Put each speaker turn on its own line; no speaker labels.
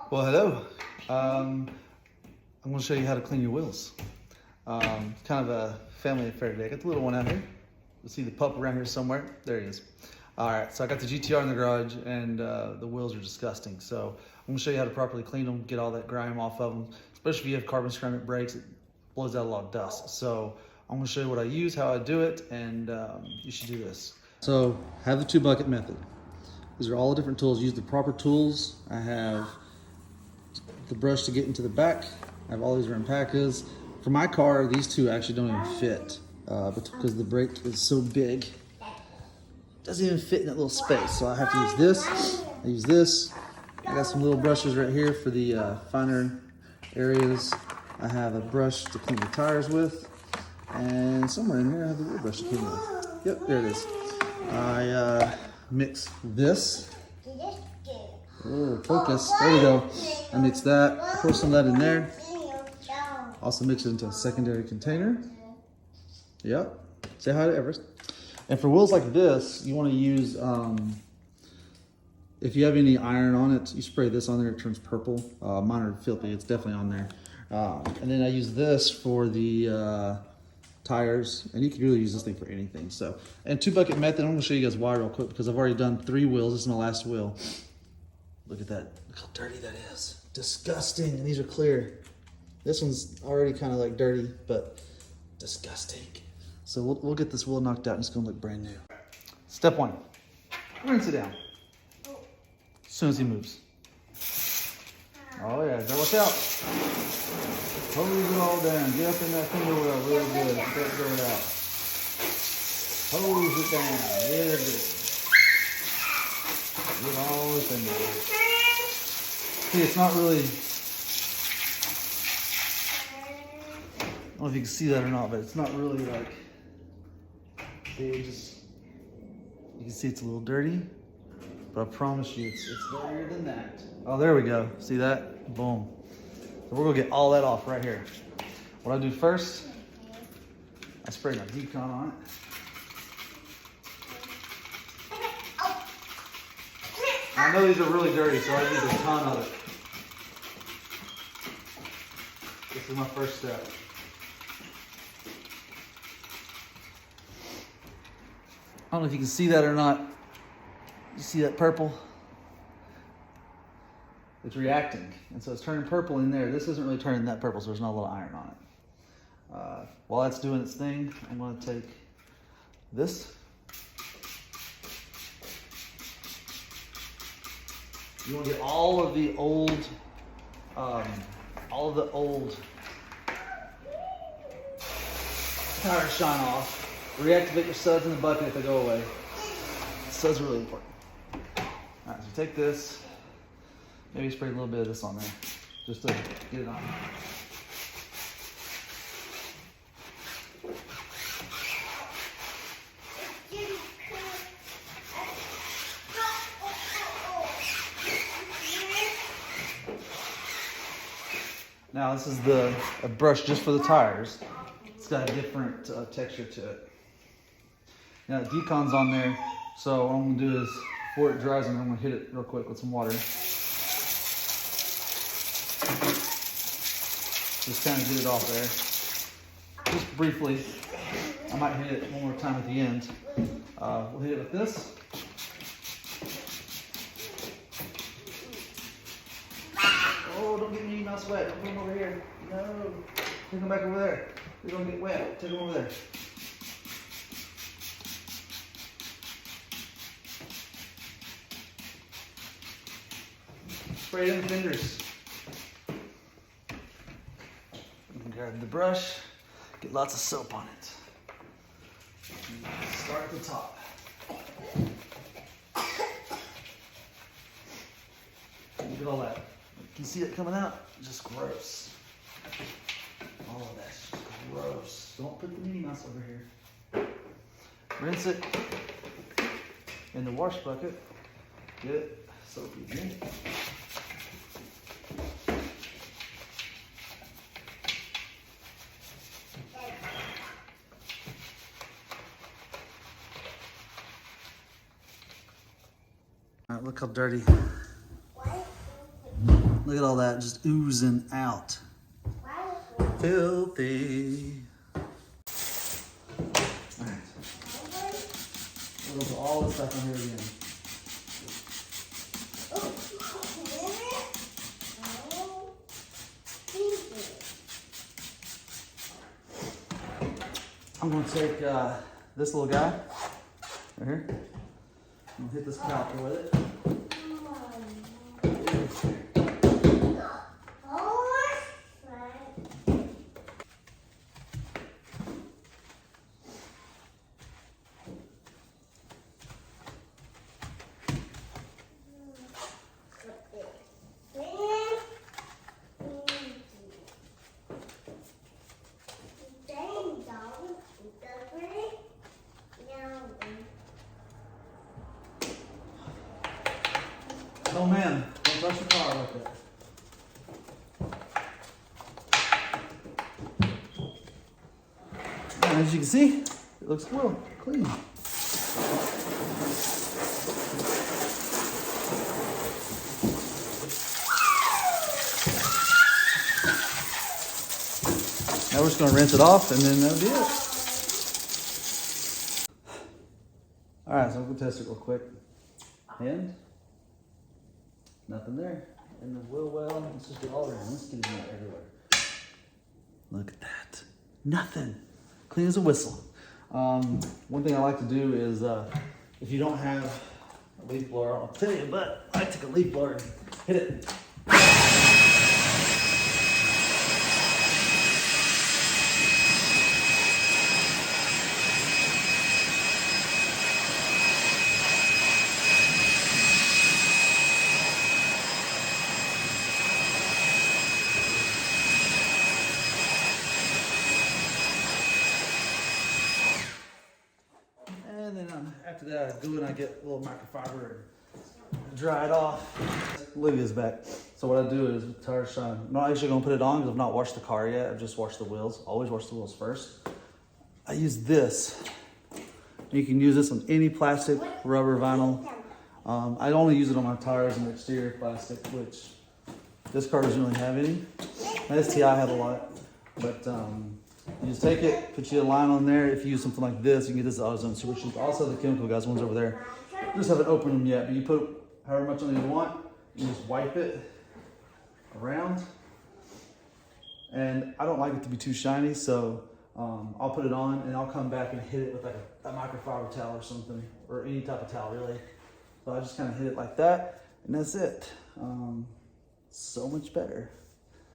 Well, hello. I'm going to show you how to clean your wheels. Kind of a family affair today. I got the little one out here. You'll see the pup around here somewhere. There he is. All right, so I got the GTR in the garage, and the wheels are disgusting. So I'm going to show you how to properly clean them, get all that grime off of them. Especially if you have carbon ceramic brakes, it blows out a lot of dust. So I'm going to show you what I use, how I do it, and you should do this. So have the 2-bucket method. These are all the different tools. Use the proper tools. I have the brush to get into the back. I have all these different packets. For my car, these two actually don't even fit because the brake is so big. It doesn't even fit in that little space. So I have to use this. I use this. I got some little brushes right here for the finer areas. I have a brush to clean the tires with. And somewhere in here I have a little brush to clean with. Yep, there it is. I mix this. Oh, focus. There we go. I mix that, pour some of that in there. Also mix it into a secondary container. Yep. Say hi to Everest. And for wheels like this, you want to use, if you have any iron on it, you spray this on there, it turns purple. Mine are filthy, it's definitely on there. And then I use this for the tires, and you can really use this thing for anything. So, and 2-bucket method, I'm gonna show you guys why real quick because I've already done 3 wheels. This is my last wheel. Look at that, look how dirty that is. Disgusting, and these are clear. This one's already kind of like dirty, but disgusting. So we'll get this wheel knocked out and it's gonna look brand new. Step 1, rinse it down. As soon as he moves. Oh yeah, better watch out. Hose it all down. Get up in that finger wheel real good. Get that dirt out. Hose it down. There it is. Get all up in there. See, it's not really, I don't know if you can see that or not, but it's not really like, see, you can see it's a little dirty, but I promise you it's dirtier than that. Oh, there we go. See that? Boom. So we're gonna get all that off right here. What I do first, I spray my decon on it. I know these are really dirty, so I use a ton of it. This is my first step. I don't know if you can see that or not. You see that purple? It's reacting, and so it's turning purple in there. This isn't really turning that purple, so there's not a little iron on it. While that's doing its thing, I'm going to take this. You want to get all of the old tire shine off. Reactivate your studs in the bucket if they go away. Studs are really important. All right, so take this. Maybe spray a little bit of this on there, just to get it on. Now this is a brush just for the tires. It's got a different texture to it. Now the decon's on there, so what I'm gonna do is, before it dries, I'm gonna hit it real quick with some water. Just kind of get it off there. Just briefly. I might hit it one more time at the end. We'll hit it with this. Oh, don't get me not wet. Don't put them over here. No. Take them back over there. They're gonna get wet. Take them over there. Spray it in the fingers. Grab the brush, get lots of soap on it. Start at the top. Look at all that. Can you see it coming out? Just gross. All of that's just gross. Don't put the Minnie Mouse over here. Rinse it in the wash bucket. Get it soapy again. Look how dirty. Look at all that just oozing out. Filthy. All right. We'll put all this stuff in here again. I'm going to take this little guy right here. I'm going to hit this caliper with it. Oh man, don't touch your car like that. And as you can see, it looks well clean. Now we're just going to rinse it off and then that'll be it. Alright, so I'm going to test it real quick. And nothing there. And the wheel well, let's just get all around. Let's get it out everywhere. Look at that. Nothing. Clean as a whistle. One thing I like to do is, if you don't have a leaf blower, I'll tell you, but I took a leaf blower and hit it. And then after that, I go and I get a little microfiber and dry it off. Olivia's back. So what I do is with tire shine, I'm not actually gonna put it on because I've not washed the car yet. I've just washed the wheels. Always wash the wheels first. I use this. You can use this on any plastic, rubber, vinyl. I only use it on my tires and exterior plastic, which this car doesn't really have any. My STI had a lot, but you just take it, put you a line on there. If you use something like this, you can get this AutoZone Super Cheap. Also the chemical guys, one's over there. I just haven't opened them yet, but you put however much on you want. You just wipe it around. And I don't like it to be too shiny, so I'll put it on and I'll come back and hit it with like a microfiber towel or something, or any type of towel really. So I just kind of hit it like that, and that's it. So much better.